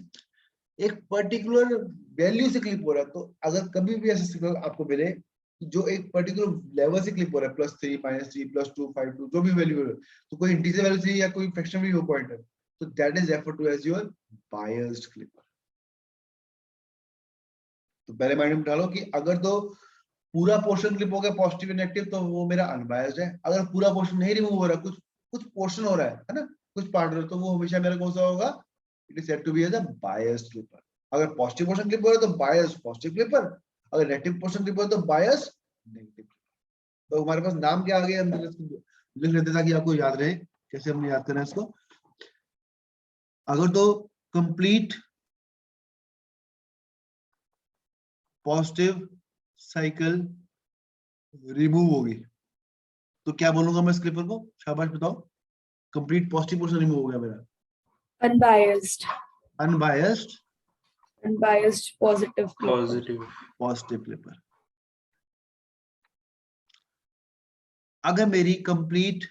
एक पर्टिकुलर वैल्यू से क्लिप हो रहा है। तो अगर कभी भी ऐसा सिग्नल आपको मिले जो एक पर्टिकुलर लेवल से क्लिप हो रहा है, +3 -3 +2 5 2 जो भी वैल्यू है, तो कोई इंटीजर वैल्यू से या कोई फ्रैक्शन भी हो पॉइंटर, तो that is referred to as your biased clipper. तो पहले माइंड में डालो कि अगर तो पूरा पोर्शन क्लिप हो गया पॉजिटिव और नेगेटिव, तो वो मेरा अनबायस्ड है। अगर पूरा पोर्शन नहीं रिमूव हो रहा, कुछ कुछ पोर्शन हो रहा है ना, कुछ पार्ट हो रहा है, तो वो हमेशा मेरा कौन सा होगा, it is said to be as a biased clipper. अगर पॉजिटिव पोर्शन क्लिप हो रहा है तो बायस्ड पॉजिटिव क्लिपर, अगर नेगेटिव पोर्शन क्लिप हो रहा है तो बायस्ड नेगेटिव क्लिपर। तो हमारे पास नाम क्या आ गया, हम इसको लिख लेते ताकि आपको याद रहे कैसे हमने याद करना है इसको। अगर तो कंप्लीट पॉजिटिव साइकिल रिमूव होगी तो क्या बोलूंगा मैं इस क्लिपर को, शाबाश बताओ। कंप्लीट पॉजिटिव पोर्शन रिमूव हो गया मेरा, Unbiased. Unbiased Unbiased positive clipper. Positive positive clipper. अगर मेरी कंप्लीट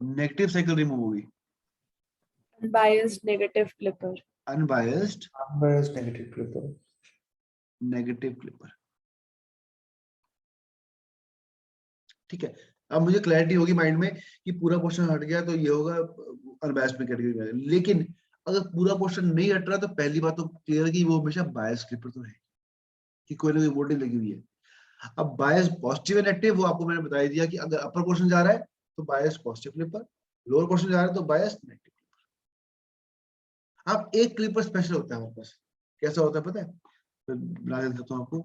नेगेटिव साइकिल रिमूव होगी, Unbiased negative clipper. Unbiased Unbiased negative clipper. Negative clipper. ठीक है, अब मुझे क्लैरिटी होगी माइंड में कि पूरा पोर्शन हट गया तो ये होगा अनबायस्ड में कैटेगरी में। लेकिन अगर पूरा पोर्शन नहीं हट रहा तो पहली बात तो क्लियर है कि वो हमेशा बायस क्लिपर तो है, कि कोई ना कोई वोल्टेज लगी हुई है। अब बायस पॉजिटिव एंड नेगेटिव वो आपको मैंने बता दिया कि अगर अपर पोर्शन जा रहा है तो बायस पॉजिटिव क्लिपर, लोअर पोर्शन जा रहा है तो बायस नेगेटिव क्लिपर। अब एक क्लिपर स्पेशल होता है हमारे पास, कैसा होता है पता है, तो बना देता हूं आपको,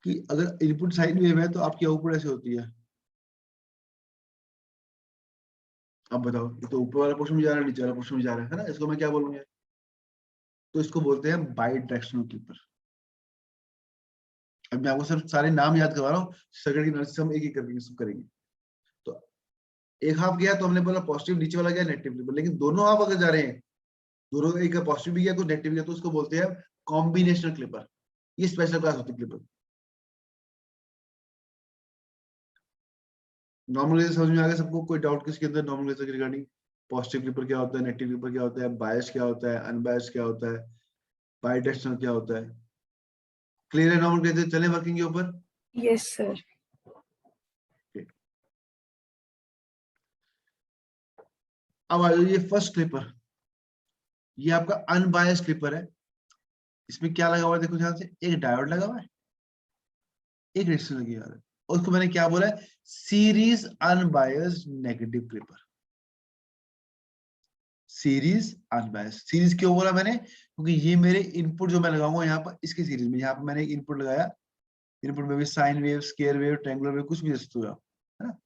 कि अगर इनपुट साइन वेव है तो आपकी आउटपुट ऐसे होती है। अब बताओ, ये तो ऊपर वाला पोर्शन में जा रहा है, नीचे वाला पोर्शन में जा रहा है ना, इसको मैं क्या बोलूंगा, तो इसको बोलते हैं बाई डायरेक्शनल क्लिपर। अब मैं आपको सिर्फ सारे नाम याद करवा रहा हूँ, सर्किट की एनालिसिस हम एक एक करके इसको करेंगे। तो एक हाफ गया तो हमने बोला पॉजिटिव, नीचे वाला गया नेगेटिव क्लिपर, लेकिन दोनों हाफ अगर जा रहे हैं, दोनों एक पॉजिटिव भी गया कुछ नेगेटिव गया, तो उसको बोलते हैं कॉम्बिनेशनल क्लिपर। ये स्पेशल क्लास होती है क्लिपर। नॉर्मलाइजेशन समझ में आ गया सबको, कोई डाउट किसके अंदर नॉर्मलाइजेशन के रिगार्डिंग? पॉजिटिव क्लिपर क्या होता है, नेगेटिव क्लिपर क्या होता है, बायस क्या होता है, अनबायस्ड क्या होता है, बाइडायरेक्शनल क्या होता है। क्लियर है ना? और कहते हैं चले वर्किंग के ऊपर। Yes, sir. अब आ जाओ ये फर्स्ट क्लिपर, ये आपका अनबायस्ड क्लिपर है। इसमें क्या लगा हुआ है देखो ध्यान से, एक डायोड लगा हुआ है, एक रेजिस्टेंस लगी हुई है, और उसको मैंने क्या बोला है, series unbiased negative clipper. Series unbiased, series क्यों बोला मैंने, क्योंकि ये मेरे इनपुट जो मैं लगाऊंगा यहाँ पर इसके सीरीज में, यहाँ पर मैंने इनपुट लगाया, इनपुट में भी sine wave, square wave, triangular wave कुछ भी दे सकते हो आप, है ना,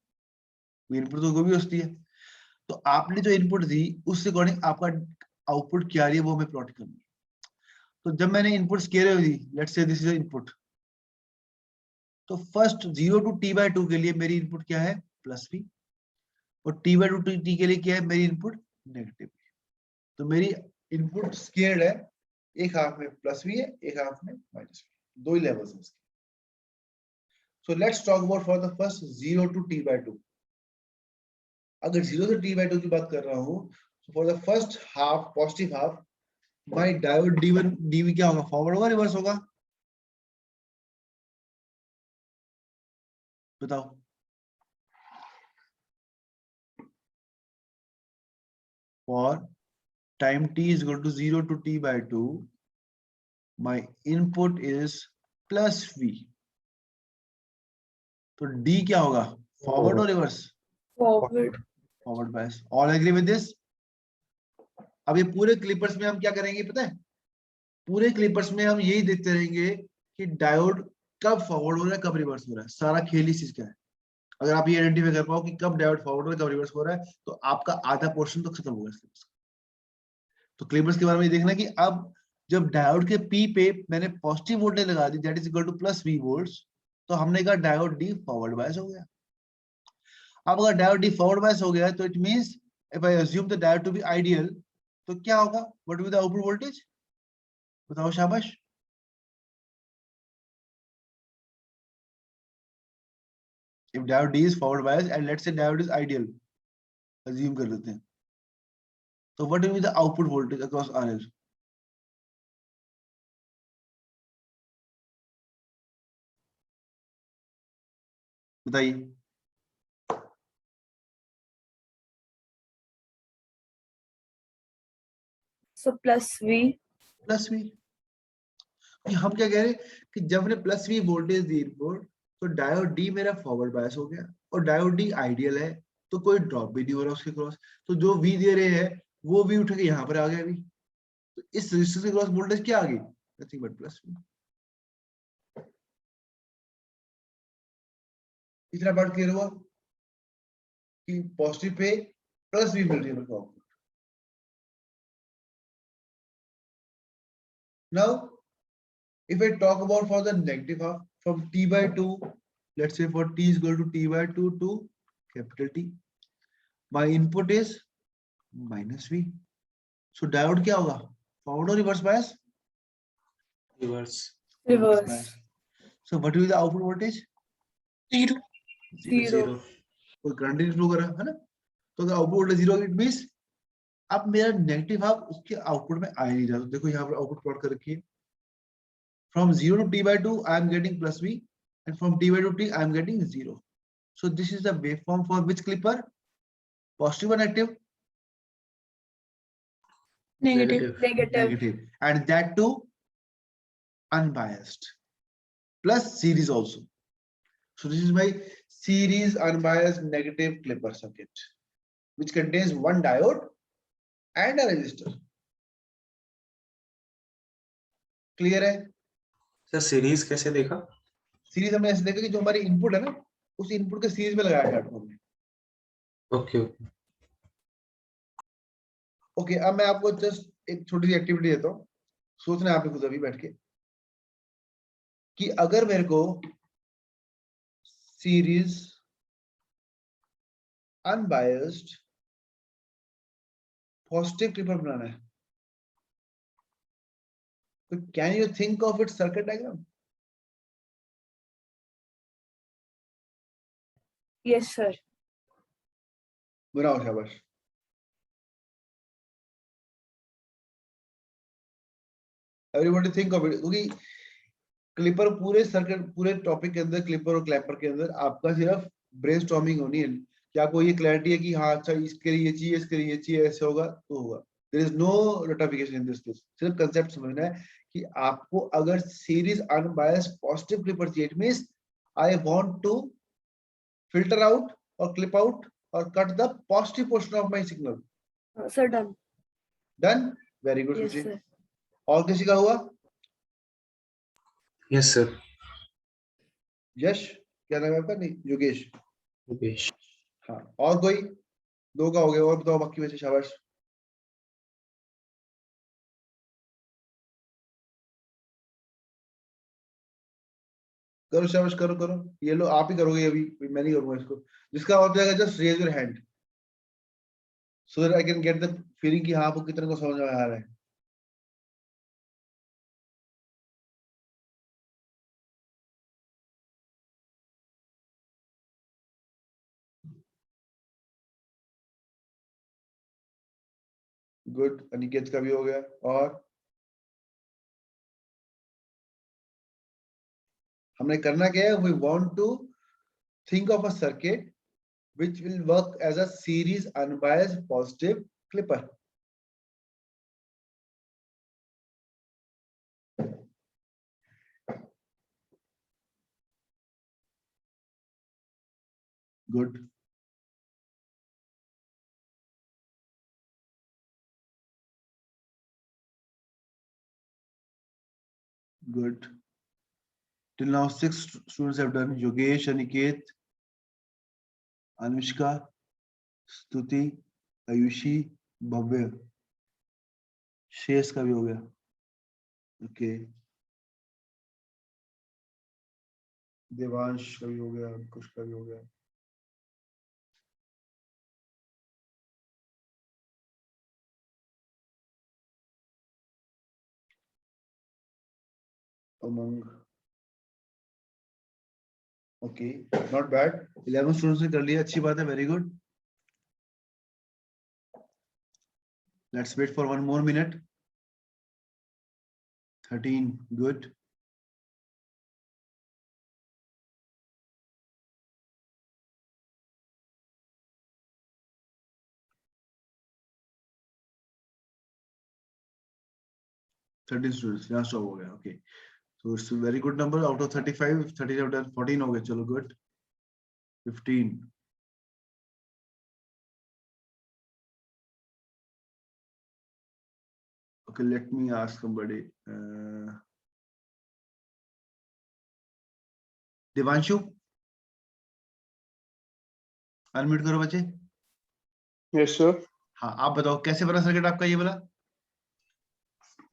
इनपुट तो कोई भी होती है। तो आपने जो इनपुट दी उससे अकॉर्डिंग आपका आउटपुट क्या आ रही है वो हमें प्लॉट करनी है। तो जब मैंने input square wave the, let's say this is input, तो फर्स्ट 0 टू t/2 के लिए मेरी इनपुट क्या है, प्लस v, और t/2 t के लिए क्या है मेरी इनपुट, नेगेटिव। तो मेरी इनपुट स्क्वायर्ड है, एक हाफ में प्लस v है, एक हाफ में माइनस v, दो ही लेवल्स हैं इसके। So let's talk about for the first 0 to t/2। अगर 0 से t/2 की बात कर रहा हूं, तो for the first half, positive half, my diode d1 dv क्या होगा, फॉरवर्ड होगा रिवर्स होगा, बताओ। For time t is equal to 0 to t/2, my input is plus v, तो d क्या होगा, फॉरवर्ड और reverse, Forward. Forward bias. All agree with this? अब ये पूरे क्लिपर्स में हम क्या करेंगे पता है, पूरे क्लिपर्स में हम यही देखते रहेंगे कि डायोड कब फॉरवर्ड हो रहा है कब रिवर्स हो रहा है, सारा खेल इस चीज का है। अगर आप ये आइडेंटिफाई कर पाओ कि कब डायोड फॉरवर्ड हो रहा है कब रिवर्स हो रहा है, तो आपका आधा पोर्शन तो खत्म हो गया। तो क्लिपर्स के बारे में ये देखना कि अब जब डायोड के पी पे मैंने पॉजिटिव वोल्टेज लगा दी, that is equal to plus V volts, तो हमने कहा डायोड डी फॉरवर्ड बायस हो गया। अब अगर डायोड डी फॉरवर्ड बायस हो गया तो it means if I assume the diode to be ideal, तो क्या होगा, what will be the output voltage, बताओ शाबाश। If diode D is forward bias and let's say diode is ideal, assume कर लेते हैं, तो what will be the output voltage across RL, बताइए। So plus V. Plus V. हम क्या कह रहे हैं कि जब हमने प्लस वी वोल्टेज दी इनपुट, तो डायोड डी मेरा फॉरवर्ड बायस हो गया, और डायोड डी आइडियल है, तो कोई ड्रॉप भी नहीं हो रहा उसके क्रॉस, तो जो वी दे रहे हैं वो वी उठ के यहाँ पर आ गया भी, तो इस रेजिस्टेंस के क्रॉस वोल्टेज क्या आ गई, नथिंग बट प्लस वी। इतना बात क्लियर हुआ कि पॉजिटिव पे प्लस वी मिल रही है मेरे को output. Now if I talk about for the negative half, from t/2, let's say for t is equal to t/2 to capital T, my input is minus v, so diode क्या होगा, forward or reverse bias, reverse, Reverse. bias. So what will be the output voltage, zero, Zero. Zero, कोई current नहीं flow कर रहा है ना, तो अगर output voltage zero, it means अब मेरा नेगेटिव हाफ उसके आउटपुट में आ ही नहीं रहा। तो देखो यहाँ पर आउटपुट प्लॉट कर रखिए, from 0 to t/2 I am getting plus v, and from t/2 t I am getting 0. So this is the waveform for which clipper, positive or negative, Negative. Negative. negative, and that too unbiased, plus series also. So this is my series unbiased negative clipper circuit, which contains one diode and a resistor. Clear है? Sir series कैसे देखा? Series हमने ऐसे देखा कि जो हमारी input है ना, उस इनपुट के सीरीज में लगाया डायोड हमने। ओके ओके, ओके, अब मैं आपको जस्ट एक छोटी सी एक्टिविटी देता हूँ, सोचना है आपने खुद अभी बैठ के कि अगर मेरे को सीरीज अनबायस्ड पॉजिटिव क्लिपर बनाना है, तो can you think of its circuit diagram? Yes, sir. बनाओ शाबाश। एवरीबॉडी थिंक ऑफ इट, क्योंकि क्लिपर पूरे सर्किट पूरे टॉपिक के अंदर क्लिपर और क्लैपर के अंदर आपका सिर्फ ब्रेनस्टॉर्मिंग होनी है कि आपको ये क्लैरिटी है कि हाँ अच्छा इसके लिए ये चाहिए, इसके लिए ये चाहिए, ऐसे होगा तो होगा। There is no rectification in this case, सिर्फ कांसेप्ट समझना है कि आपको अगर सीरीज अनबायस्ड पॉजिटिव क्लिपर चाहिए, it means I want to filter out और क्लिप आउट और cut the positive portion of my signal. Sir, done. Done, very good. Yes, sir. और किसी का हुआ? Yes sir. यश, क्या नाम है आपका? नहीं, योगेश। योगेश। हाँ, और कोई? दो का हो गया, और बताओ बाकी वैसे, शाबाश। करो शाबाश, करो करो, ये लो आप ही करोगे अभी, मैं नहीं करूंगा इसको। जिसका हो जाएगा just raise your hand so that I can get the feeling कि हाँ आपको कितने को समझ में आ रहा है। गुड, अनिकेत का भी हो गया। और हमने करना क्या है, we want to think of a circuit which will work as a series unbiased positive clipper. Good. Good. Till now 6 students have done. Yogesh, Aniket, Anushka, Stuti, Ayushi, Bhavya, शेष का भी हो गया। ओके, देवांश का भी हो गया, अंकुश का भी हो गया। उमंग, ओके, नॉट बैड। 11 स्टूडेंट्स ने कर लिया, अच्छी बात है, very good. Let's wait for 1 more minute. 13, good. students, यहाँ stop हो गया, okay. So it's a very good number out of 35. 30 have done, 14 हो गए, चलो good. 15. Okay, let me ask somebody. Devanshu, unmute करो बच्चे। Yes sir. हाँ, आप बताओ कैसे बना सर्किट आपका, ये वाला?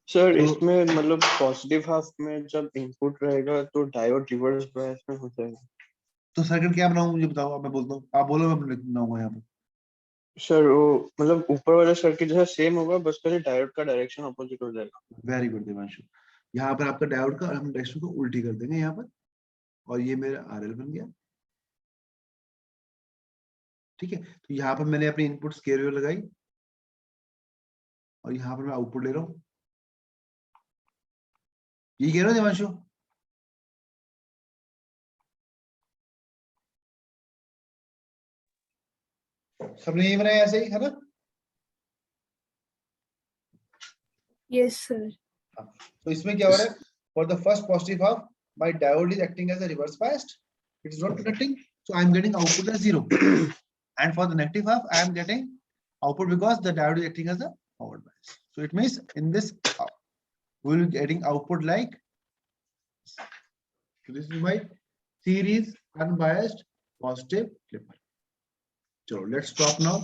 सर तो इसमें मतलब पॉजिटिव हाफ में जब इनपुट रहेगा तो डायोड रिवर्स बायस में हो जाएगा। तो सर्किट क्या बनाऊं मुझे बताओ, अब मैं बोलता हूँ, आप बोलो, मैं बनाऊंगा यहाँ पे। सर वो मतलब ऊपर वाला सर्किट जैसा सेम होगा, बस खाली डायोड का डायरेक्शन अपोजिट हो जाएगा। Very good Devanshu. यहाँ पर आपका डायोड का हम डायरेक्शन को उल्टी कर देंगे यहाँ पर, और ये मेरा आरएल बन गया। ठीक है, तो यहाँ पर मैंने अपनी इनपुट स्केयर लगाई और यहाँ पर मैं आउटपुट ले रहा हूँ। ये कह रहे हो देवांशु? सबने ये बनाया ऐसे ही, है ना? Yes, sir. तो इसमें क्या हो रहा है? For the first positive half, my diode is acting as a reverse biased. It is not connecting, so I am getting output as 0. And for the negative half, I am getting output because the diode is acting as a forward bias. So it means in this, we will be getting output like. So this is my series unbiased positive clipper. So let's stop now.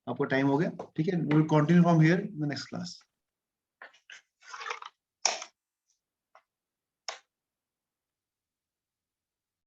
आपको time हो गया, ठीक है? We will continue from here in the next class.